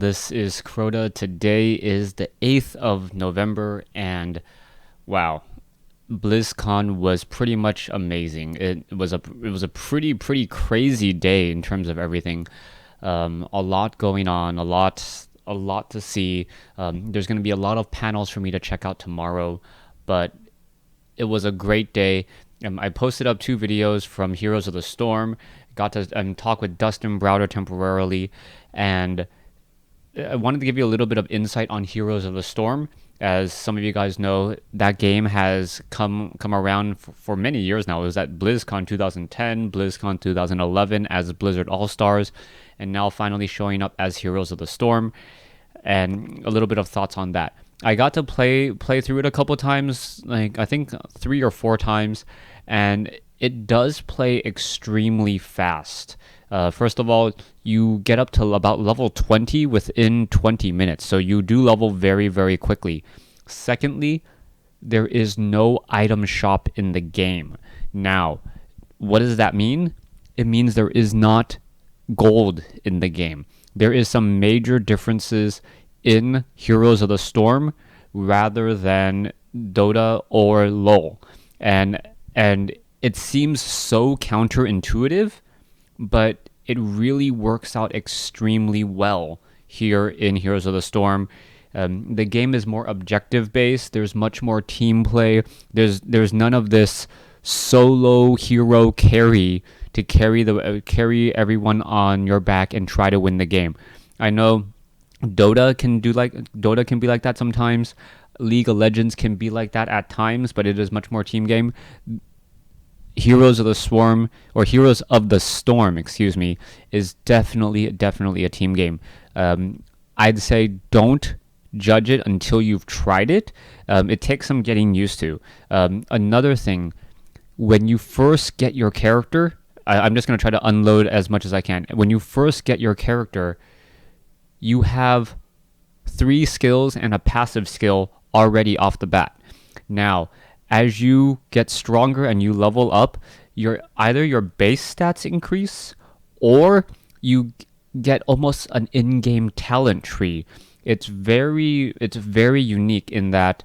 This is Crota. Today is the 8th of November, and wow, BlizzCon was pretty much amazing. It was a pretty crazy day in terms of everything. A lot going on, a lot to see. There's going to be a lot of panels for me to check out tomorrow, but it was a great day. I posted up 2 videos from Heroes of the Storm. Got to talk with Dustin Browder temporarily, and I wanted to give you a little bit of insight on Heroes of the Storm. As some of you guys know, that game has come around for many years now. It was at BlizzCon 2010, BlizzCon 2011 as Blizzard All-Stars, and now finally showing up as Heroes of the Storm, and a little bit of thoughts on that. I got to play through it a couple times, like I think 3 or 4 times, and it does play extremely fast. First of all, you get up to about level 20 within 20 minutes, so you do level very quickly. Secondly, there is no item shop in the game. Now, what does that mean? It means there is not gold in the game. There is some major differences in Heroes of the Storm rather than Dota or LoL. And it seems so counterintuitive, but it really works out extremely well here in Heroes of the Storm. The game is more objective based. There's much more team play. There's none of this solo hero carry to carry everyone on your back and try to win the game. I know Dota can be like that sometimes. League of Legends can be like that at times, but it is much more team game. Heroes of the Storm, excuse me, is definitely a team game. I'd say don't judge it until you've tried it. It takes some getting used to. Another thing, when you first get your character, I'm just going to try to unload as much as I can. When you first get your character, you have 3 skills and a passive skill already off the bat. Now, as you get stronger and you level up, either your base stats increase or you get almost an in-game talent tree. It's very unique in that,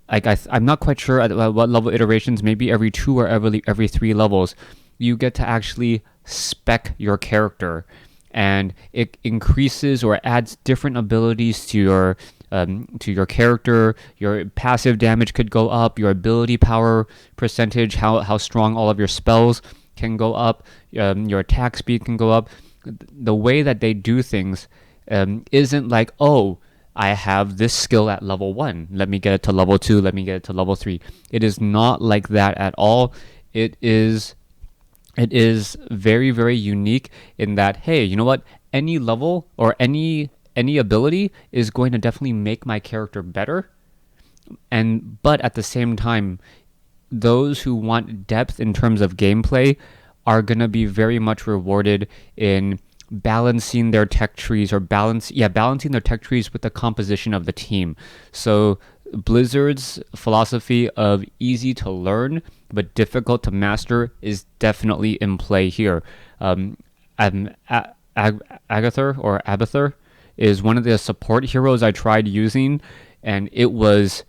like I'm not quite sure at what level iterations, maybe every 2 or every 3 levels, you get to actually spec your character, and it increases or adds different abilities to your character. Your passive damage could go up, your ability power percentage, how strong all of your spells can go up, your attack speed can go up. The way that they do things isn't like, oh, I have this skill at level 1, let me get it to level 2, let me get it to level 3. It is not like that at all. It is very unique in that, hey, you know what? Any level or any ability is going to definitely make my character better. But at the same time, those who want depth in terms of gameplay are going to be very much rewarded in balancing their tech trees balancing their tech trees with the composition of the team. So Blizzard's philosophy of easy to learn but difficult to master is definitely in play here. Abathur is one of the support heroes I tried using, and it was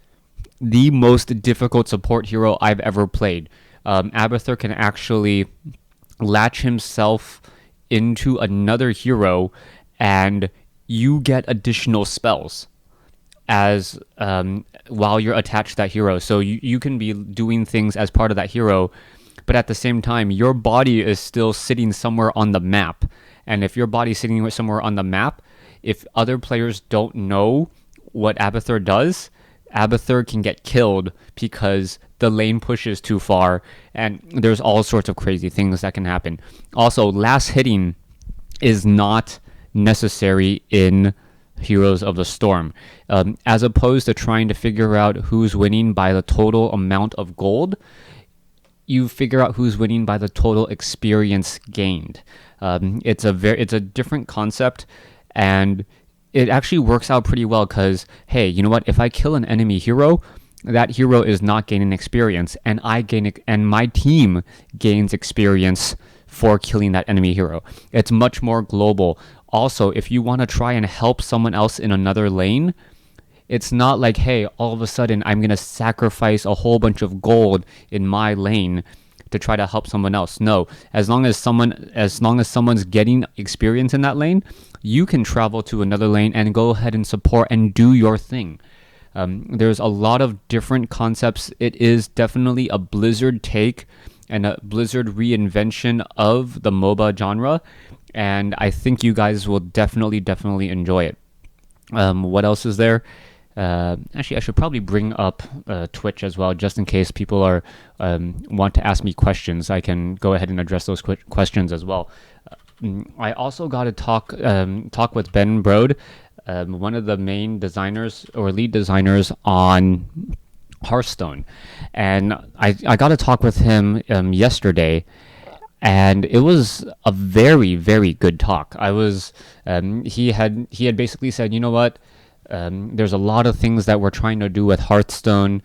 the most difficult support hero I've ever played. Abathur can actually latch himself into another hero, and you get additional spells as while you're attached to that hero. So you can be doing things as part of that hero, but at the same time, your body is still sitting somewhere on the map. And if your body's sitting somewhere on the map, if other players don't know what Abathur does, Abathur can get killed because the lane pushes too far, and there's all sorts of crazy things that can happen. Also, last hitting is not necessary in Heroes of the Storm. As opposed to trying to figure out who's winning by the total amount of gold, you figure out who's winning by the total experience gained. It's a different concept, and it actually works out pretty well because, hey, you know what? If I kill an enemy hero, that hero is not gaining experience, and my team gains experience for killing that enemy hero. It's much more global. Also, if you want to try and help someone else in another lane, it's not like, hey, all of a sudden I'm going to sacrifice a whole bunch of gold in my lane to try to help someone else. No, as long as someone's getting experience in that lane, you can travel to another lane and go ahead and support and do your thing. There's a lot of different concepts. It is definitely a Blizzard take and a Blizzard reinvention of the MOBA genre, and I think you guys will definitely enjoy it. What else is there? Actually, I should probably bring up Twitch as well, just in case people are want to ask me questions. I can go ahead and address those questions as well. I also got to talk with Ben Brode, one of the main designers or lead designers on Hearthstone, and I got to talk with him yesterday. And it was a very good talk. He had basically said, you know what, there's a lot of things that we're trying to do with Hearthstone.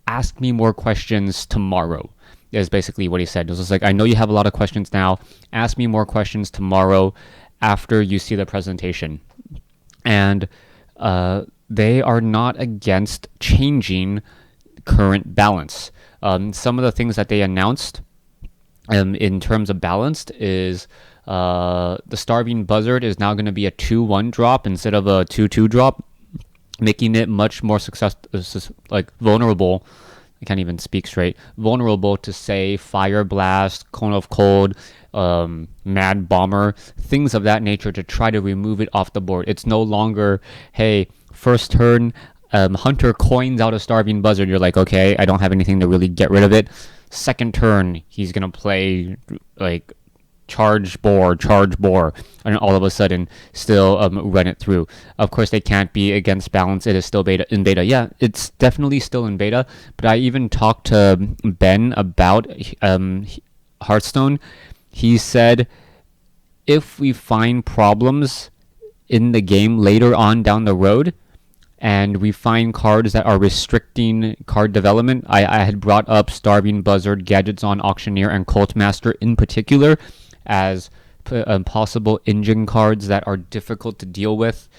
Ask me more questions tomorrow, is basically what he said. It was just like, I know you have a lot of questions now. Ask me more questions tomorrow after you see the presentation. And they are not against changing current balance. Some of the things that they announced in terms of balanced is the Starving Buzzard is now going to be a 2-1 drop instead of a 2-2 drop, making it much more vulnerable. I can't even speak straight. Vulnerable to, say, Fire Blast, Cone of Cold, Mad Bomber, things of that nature, to try to remove it off the board. It's no longer, hey, first turn, Hunter coins out a Starving Buzzard. You're like, okay, I don't have anything to really get rid of it. Second turn, he's going to play like charge boar, and all of a sudden still run it through. Of course, they can't be against balance. It is still in beta. Yeah, it's definitely still in beta, but I even talked to Ben about Hearthstone. He said, if we find problems in the game later on down the road, and we find cards that are restricting card development. I had brought up Starving Buzzard, Gadgets on Auctioneer, and Cult Master in particular as possible engine cards that are difficult to deal with.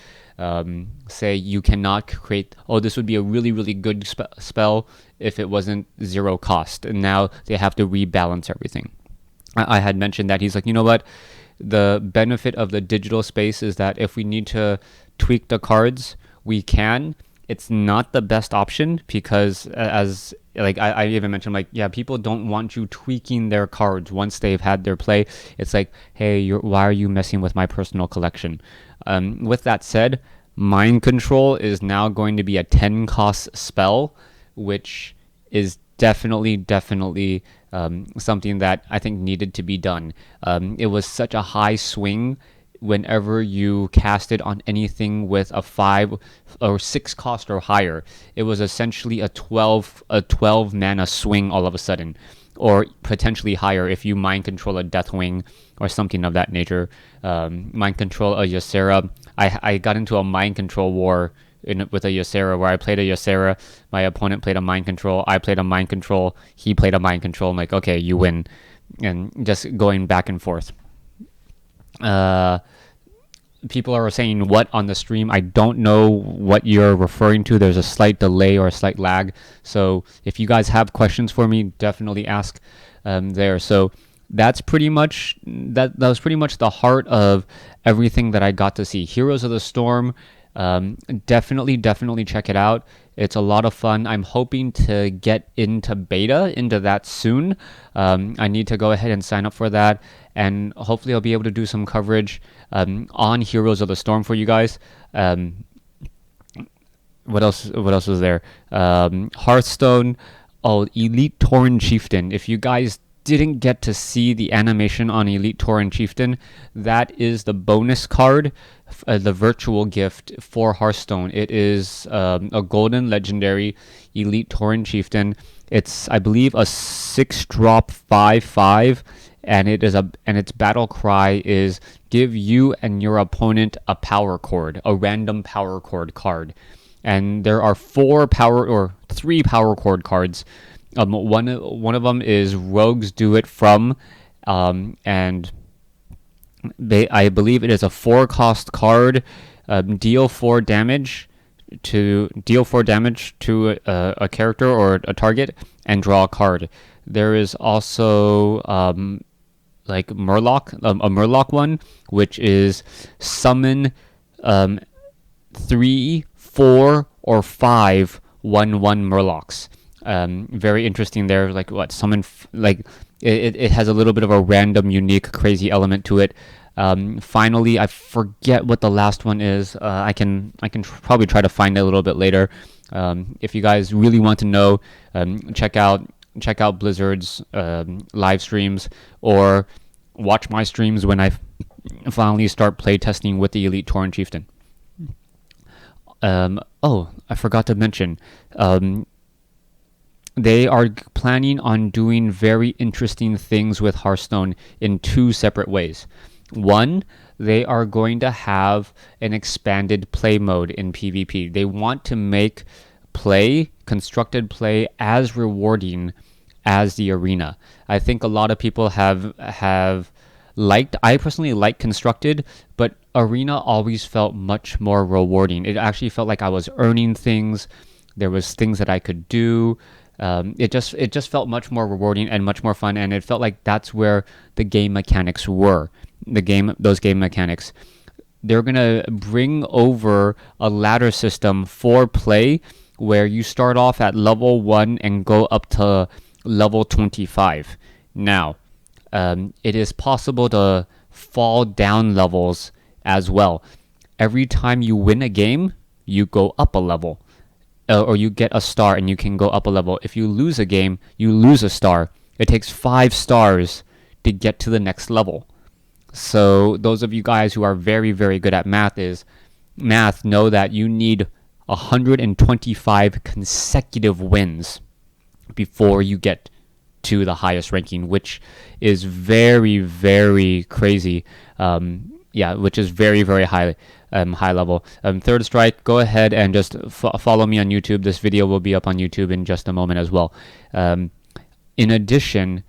Say you cannot create, this would be a really good spell if it wasn't 0 cost, and now they have to rebalance everything. I had mentioned that. He's like, you know what? The benefit of the digital space is that if we need to tweak the cards, we can. It's not the best option because, as like I even mentioned, like, yeah, people don't want you tweaking their cards once they've had their play. It's like, hey, why are you messing with my personal collection? With that said, Mind Control is now going to be a 10 cost spell, which is definitely something that I think needed to be done. It was such a high swing whenever you cast it on anything with a 5 or 6 cost or higher. It was essentially a 12 mana swing all of a sudden, or potentially higher if you Mind Control a Deathwing or something of that nature. Mind Control a Ysera. I got into a Mind Control war with a Ysera where I played a Ysera, my opponent played a Mind Control, I played a Mind Control, he played a Mind Control. I'm like, okay, you win. And just going back and forth. People are saying what on the stream. I don't know what you're referring to. There's a slight delay or a slight lag. So if you guys have questions for me, definitely ask there. So that's pretty much that was pretty much the heart of everything that I got to see. Heroes of the Storm. Definitely check it out. It's a lot of fun. I'm hoping to get into that soon. I need to go ahead and sign up for that, and hopefully I'll be able to do some coverage on Heroes of the Storm for you guys. What else was there? Hearthstone. Elite Tauren Chieftain. If you guys didn't get to see the animation on Elite Tauren Chieftain, that is the bonus card, the virtual gift for Hearthstone. It is a golden legendary Elite Tauren Chieftain. It's, I believe, a 6-drop 5/5, and its battle cry is give you and your opponent a power chord, a random power chord card. And there are 3 power chord cards One of them is Rogues Do It From, and I believe it is a 4 cost card. Deal 4 damage to a character or a target and draw a card. There is also like Murloc, a Murloc one, which is summon 3, 4, or 5 1/1 Murlocs. Very interesting there. Like what summon like it has a little bit of a random, unique, crazy element to it. Finally, I forget what the last one is. I can probably try to find it a little bit later. If you guys really want to know, check out Blizzard's live streams, or watch my streams when I finally start playtesting with the Elite Tauren Chieftain. I forgot to mention, they are planning on doing very interesting things with Hearthstone in 2 separate ways. One, they are going to have an expanded play mode in PvP. They want to make constructed play, as rewarding as the arena. I think a lot of people have liked. I personally like constructed, but arena always felt much more rewarding. It actually felt like I was earning things. There was things that I could do. It just felt much more rewarding and much more fun, and it felt like that's where the game mechanics were. Those game mechanics. They're gonna bring over a ladder system for play, where you start off at level 1 and go up to level 25. Now, it is possible to fall down levels as well. Every time you win a game, you go up a level. Or you get a star and you can go up a level. If you lose a game, you lose a star. It takes 5 stars to get to the next level. So those of you guys who are very, very good at math know that you need 125 consecutive wins before you get to the highest ranking, which is very, very crazy. Which is very, very high level. Third Strike, go ahead and just follow me on YouTube. This video will be up on YouTube in just a moment as well. In addition,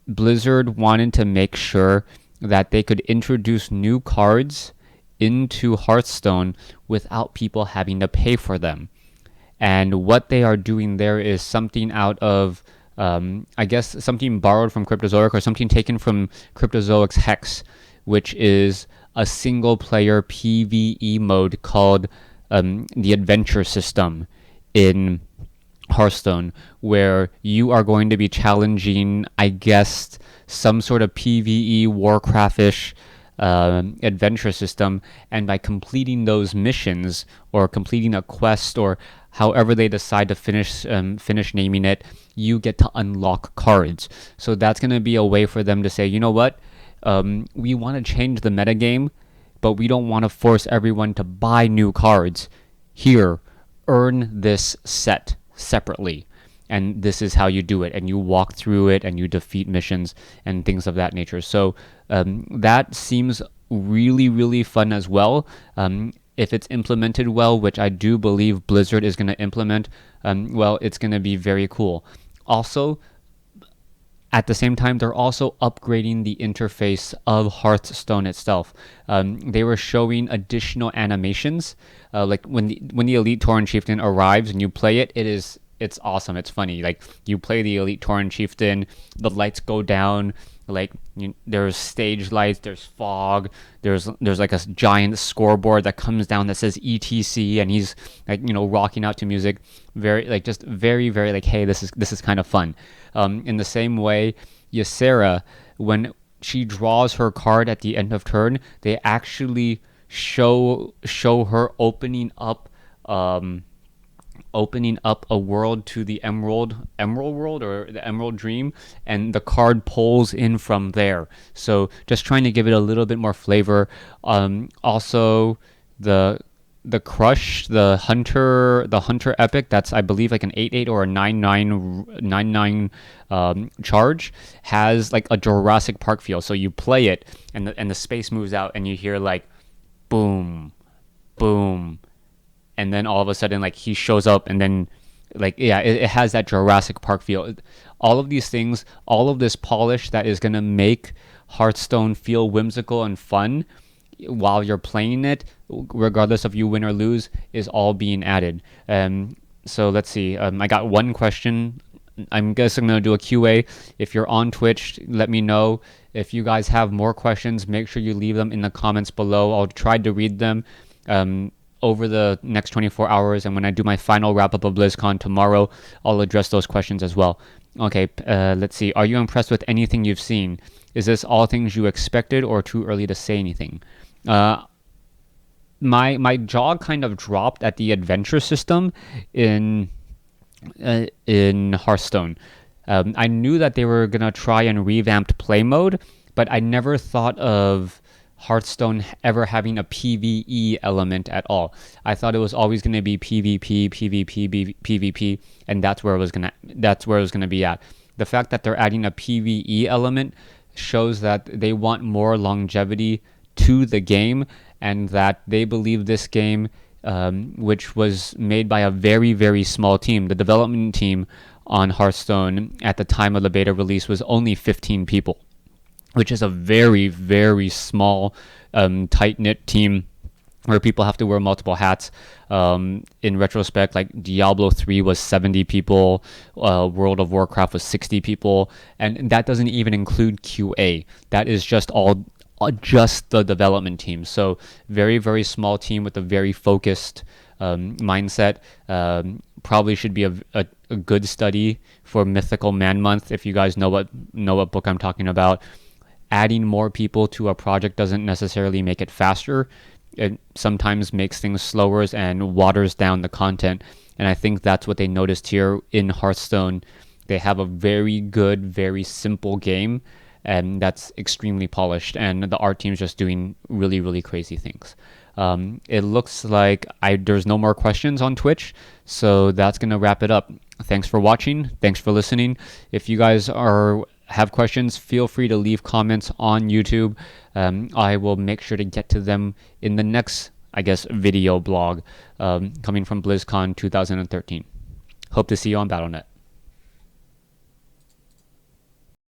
Blizzard wanted to make sure that they could introduce new cards into Hearthstone without people having to pay for them. And what they are doing there is something out of, I guess, something borrowed from Cryptozoic, or something taken from Cryptozoic's Hex, which is a single-player PvE mode called the Adventure System in Hearthstone, where you are going to be challenging, I guess, some sort of PvE WarCraft-ish adventure system, and by completing those missions or completing a quest, or however they decide to finish naming it, you get to unlock cards. So that's going to be a way for them to say, you know what, we want to change the metagame, but we don't want to force everyone to buy new cards. Here, earn this set separately, and this is how you do it, and you walk through it, and you defeat missions and things of that nature. So that seems really, really fun as well. If it's implemented well, which I do believe Blizzard is going to implement, it's going to be very cool. Also, at the same time, they're also upgrading the interface of Hearthstone itself. They were showing additional animations, like when the Elite Tauren Chieftain arrives and you play it, it's awesome. It's funny. Like, you play the Elite Tauren Chieftain, the lights go down. Like, there's stage lights, there's fog, there's like a giant scoreboard that comes down that says ETC, and he's like, rocking out to music. Just very, very like, hey, this is kind of fun. In the same way, Ysera, when she draws her card at the end of turn, they actually show her opening up a world to the Emerald World, or the Emerald Dream, and the card pulls in from there. So just trying to give it a little bit more flavor. Also, the Crush, the Hunter Epic, that's, I believe, like an 8/8 or a 9/9 charge, has like a Jurassic Park feel. So you play it, and the space moves out, and you hear like boom, boom, and then all of a sudden, like, he shows up, and then Like, yeah, it has that Jurassic Park feel. All of these things, all of this polish that is gonna make Hearthstone feel whimsical and fun while you're playing it, regardless of you win or lose, is all being added. So let's see. I got one question. I'm guessing I'm going to do a QA. If you're on Twitch, let me know. If you guys have more questions, make sure you leave them in the comments below. I'll try to read them over the next 24 hours. And when I do my final wrap up of BlizzCon tomorrow, I'll address those questions as well. Okay, let's see. Are you impressed with anything you've seen? Is this all things you expected or too early to say anything? My jaw kind of dropped at the adventure system in Hearthstone. I knew that they were gonna try and revamped play mode, but I never thought of Hearthstone ever having a PvE element at all. I thought it was always gonna be PvP, PvP, PvP, and that's where it was gonna be at. The fact that they're adding a PvE element shows that they want more longevity to the game, and that they believe this game, which was made by a very, very small team. The development team on Hearthstone at the time of the beta release was only 15 people, which is a very, very small, tight-knit team where people have to wear multiple hats. In retrospect, like Diablo 3 was 70 people, World of Warcraft was 60 people, and that doesn't even include QA. That is just the development team. So very, very small team with a very focused mindset. Probably should be a good study for Mythical Man Month. If you guys know what book I'm talking about. Adding more people to a project doesn't necessarily make it faster. It sometimes makes things slower and waters down the content. And I think that's what they noticed here in Hearthstone. They have a very good, very simple game, and that's extremely polished, and the art team's just doing really, really crazy things. It looks like there's no more questions on Twitch, so that's going to wrap it up. Thanks for watching. Thanks for listening. If you guys have questions, feel free to leave comments on YouTube. I will make sure to get to them in the next, I guess, video blog coming from BlizzCon 2013. Hope to see you on BattleNet.